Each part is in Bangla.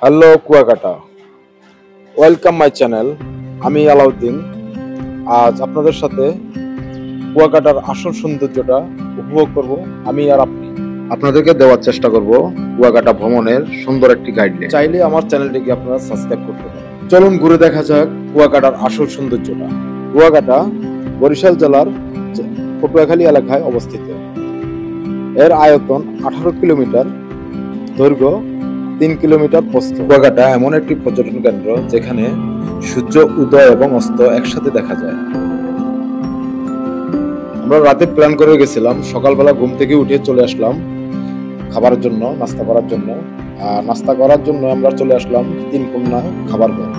Hello Kuakata, welcome my channel. আমি আলাউদ্দিন। আজ আপনাদের সাথে কুয়াকাটার আসল সৌন্দর্যটা উপভোগ করব আমি আর আপনি। আপনাদেরকে দেওয়ার চেষ্টা করব কুয়াকাটা ভ্রমণের সুন্দর একটি গাইডলাইন। চাইলে আমার চ্যানেলটিকে আপনারা সাবস্ক্রাইব করতে পারেন। চলুন ঘুরে দেখা যাক কুয়াকাটার আসল সৌন্দর্যটা। কুয়াকাটা বরিশাল জেলার পটুয়াখালী এলাকায় অবস্থিত। এর আয়তন 18 কিলোমিটার, দৈর্ঘ্য 3 কিলোমিটার প্রস্থ। কুয়াকাটা এমন একটি পর্যটন কেন্দ্র যেখানে সূর্য উদয় এবং অস্ত একসাথে দেখা যায়। আমরা রাতে প্ল্যান করে গেছিলাম, সকালবেলা ঘুম থেকে উঠে চলে আসলাম খাবারের জন্য, নাস্তা করার জন্য। আর নাস্তা করার জন্য আমরা চলে আসলাম তিনকন্যা খাবার ঘর।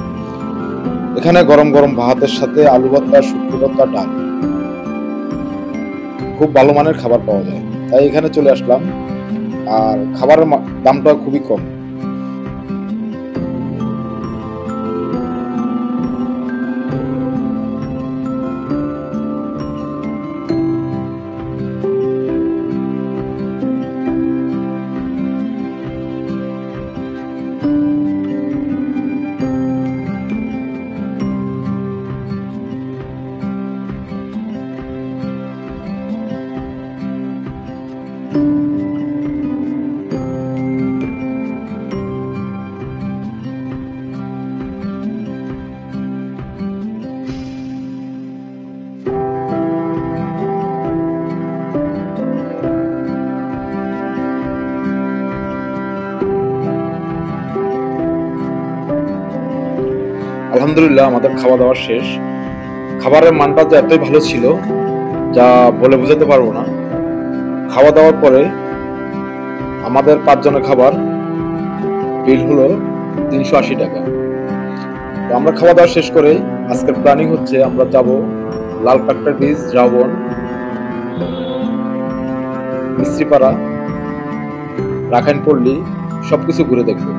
এখানে গরম গরম ভাতের সাথে আলু ভর্তা, শুটকি ভর্তা, ডাল, খুব ভালো মানের খাবার পাওয়া যায়, তাই এখানে চলে আসলাম। আর খাবারের দামটা খুবই কম। আলহামদুলিল্লাহ, আমাদের খাওয়া দাওয়া শেষ। খাবারের মানটা যে এতই ভালো ছিল যা বলে বোঝাতে পারবো না। খাওয়া দাওয়ার পরে আমাদের 5 জনের খাবার বিল হলো 380 টাকা। তো আমরা খাওয়া দাওয়া শেষ করে আজকের প্ল্যানিং হচ্ছে আমরা যাব লাল কাঁকড়া বীজ, রাবণ, মিস্ত্রিপাড়া, রাখাইনপল্লী সবকিছু ঘুরে দেখবো।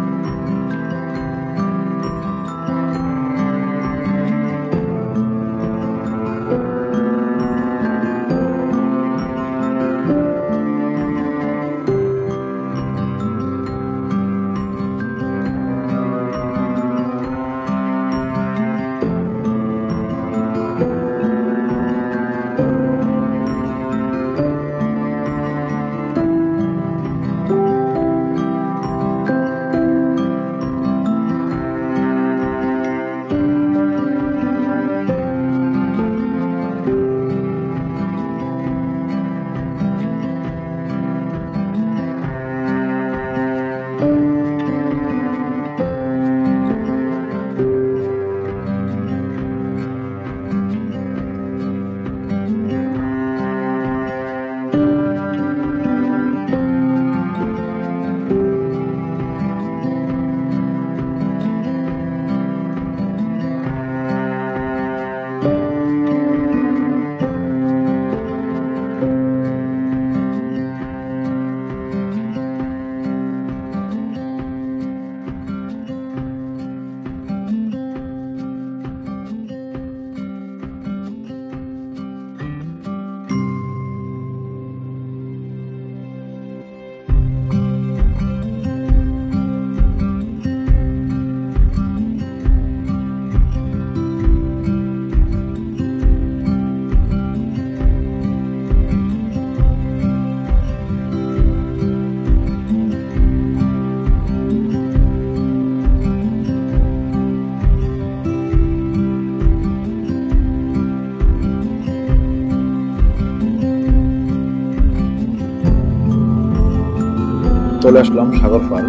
চলে আসলাম সাগর পাড়।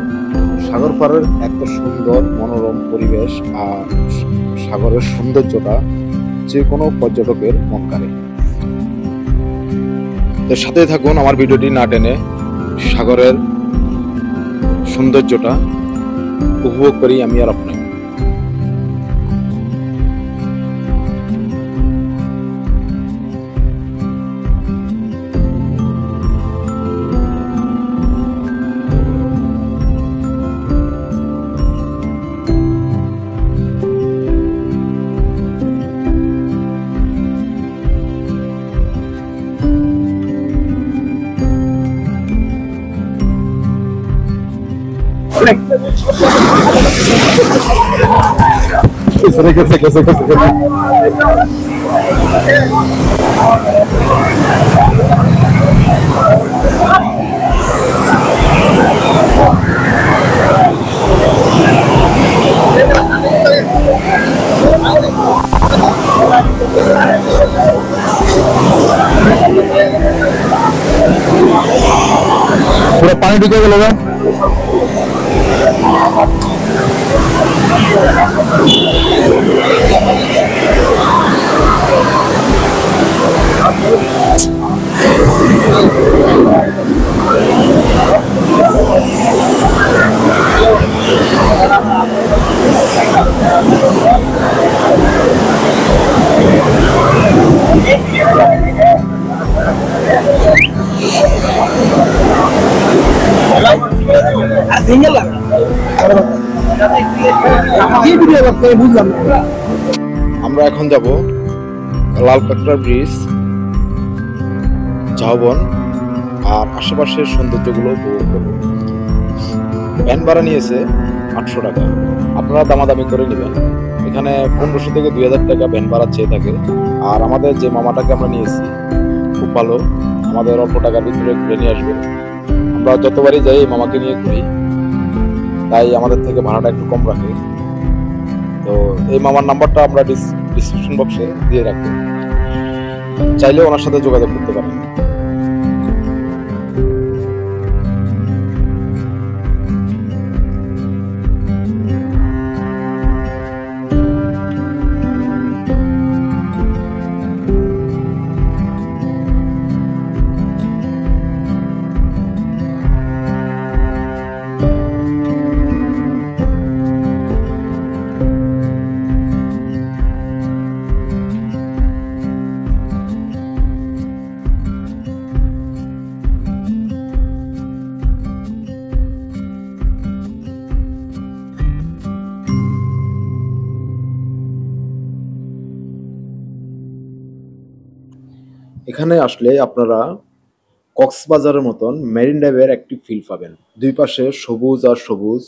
সাগর পাড়ের এত সুন্দর মনোরম পরিবেশ আর সাগরের সৌন্দর্যটা যে কোনো পর্যটকের মন কাড়ে। তো সাথে থাকুন, আমার ভিডিওটি না টেনে সাগরের সৌন্দর্যটা উপভোগ করি আমি আর আপনি। পুরো পানি ঢুকে গেল না? আমরা এখন যাব লাল কাঁকড়া ব্রিজ, ঝাউবন আর আশেপাশের সৌন্দর্যগুলো উপভোগ করব। ভ্যান ভাড়া নিয়েছে 800 টাকা, আপনারা দামাদামি করে নেবেন। এখানে 1500 থেকে 2000 টাকা ভ্যান ভাড়া চেয়ে থাকে। আর আমাদের যে মামাটাকে আমরা নিয়েছি খুব ভালো, আমাদের অল্প টাকার ভিতরে ঘুরে নিয়ে আসবে। আমরা যতবারই যাই মামাকে নিয়ে ঘুরি, তাই আমাদের থেকে ভাড়াটা একটু কম রাখে। তো এই মামার নাম্বারটা আমরা ডিসক্রিপশন বক্সে দিয়ে রাখবো, চাইলে ওনার সাথে যোগাযোগ করতে পারেন। এখানে আসলে আপনারা কক্সবাজারের মতন মেরিন ড্রাইভের একটি ফিল পাবেন। দুই পাশে সবুজ আর সবুজ,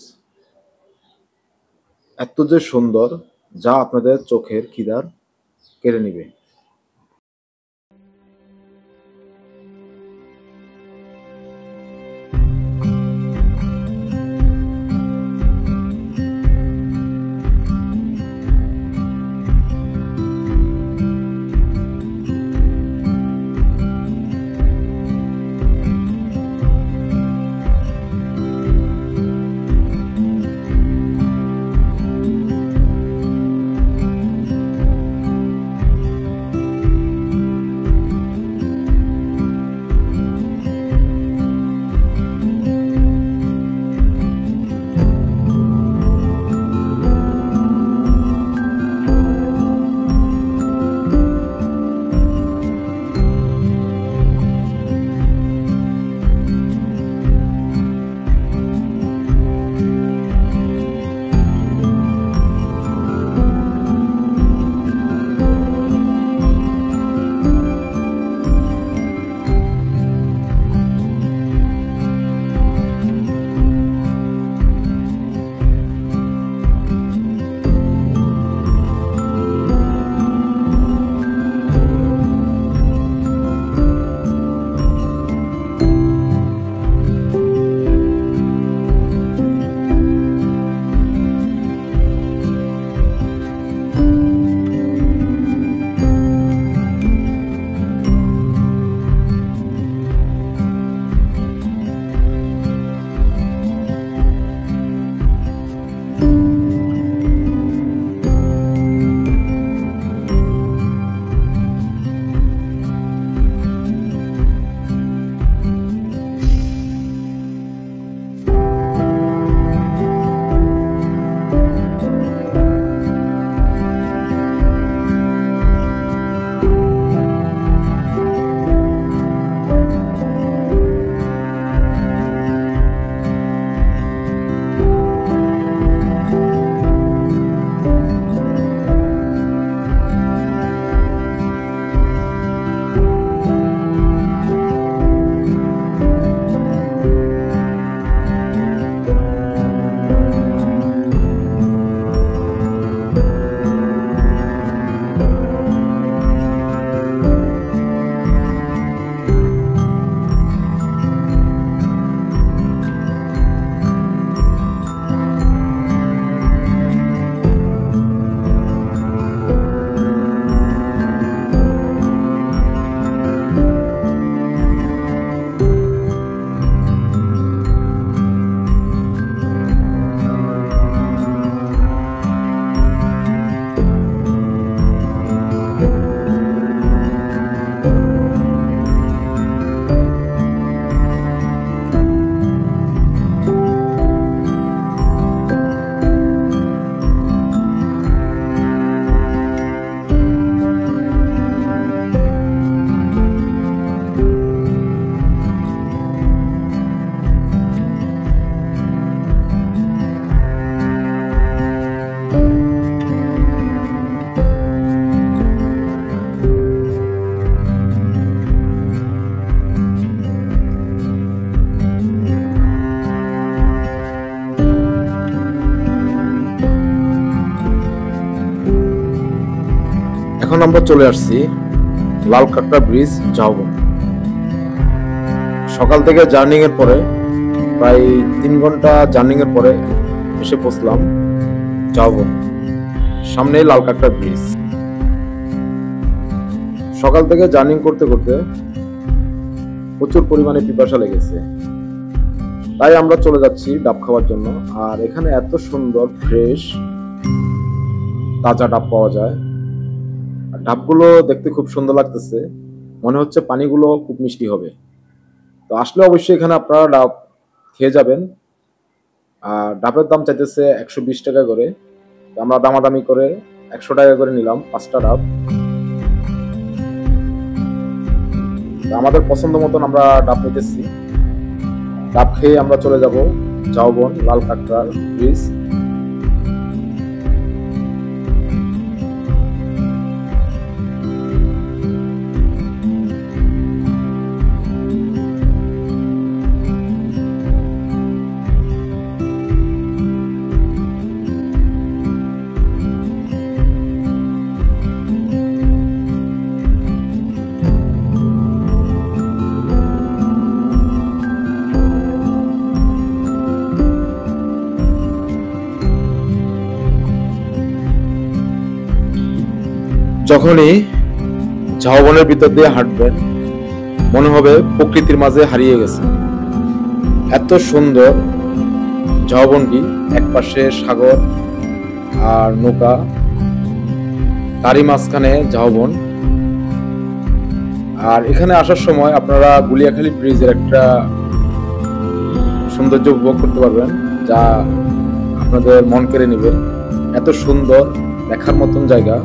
এত যে সুন্দর, যা আপনাদের চোখের খিদার কেড়ে নিবে। এখন আমরা চলে আসছি লালকাঁকড়া ব্রিজ ঝাউবন। সকাল থেকে জার্নিং এর পরে প্রায় 3 ঘন্টা জার্নিং এর পরে এসে পৌঁছলাম ঝাউবন। সামনে লালকাঁকড়া ব্রিজ। সকাল থেকে জার্নিং করতে করতে প্রচুর পরিমাণে পিপাসা লেগেছে, তাই আমরা চলে যাচ্ছি ডাব খাওয়ার জন্য। আর এখানে এত সুন্দর ফ্রেশ তাজা ডাব পাওয়া যায়। ডাবগুলো দেখতে খুব সুন্দর লাগতেছে, মনে হচ্ছে পানিগুলো খুব মিষ্টি হবে। তো আসলে অবশ্যই এখানে আপনারা ডাব খেয়ে যাবেন। আর ডাবের দাম চাইতেছে 120 টাকা করে। আমরা দামাদামি করে 100 টাকা করে নিলাম 5টা ডাব। আমাদের পছন্দ মতন আমরা ডাব নিতেছি। ডাব খেয়ে আমরা চলে যাব ঝাউবন লালকাঁকড়া ব্রিজ। যখনই ঝাউবনের ভিতর দিয়ে হাঁটবেন মনে হবে প্রকৃতির মাঝে হারিয়ে গেছে। এত সুন্দর ঝাউবনটি, একপাশে সাগর আর নৌকা, তারই মাঝখানে ঝাউবন। আর এখানে আসার সময় আপনারা গুলিয়াখালী ব্রিজের একটা সৌন্দর্য উপভোগ করতে পারবেন, যা আপনাদের মন কেড়ে নেবে। এত সুন্দর দেখার মতন জায়গা।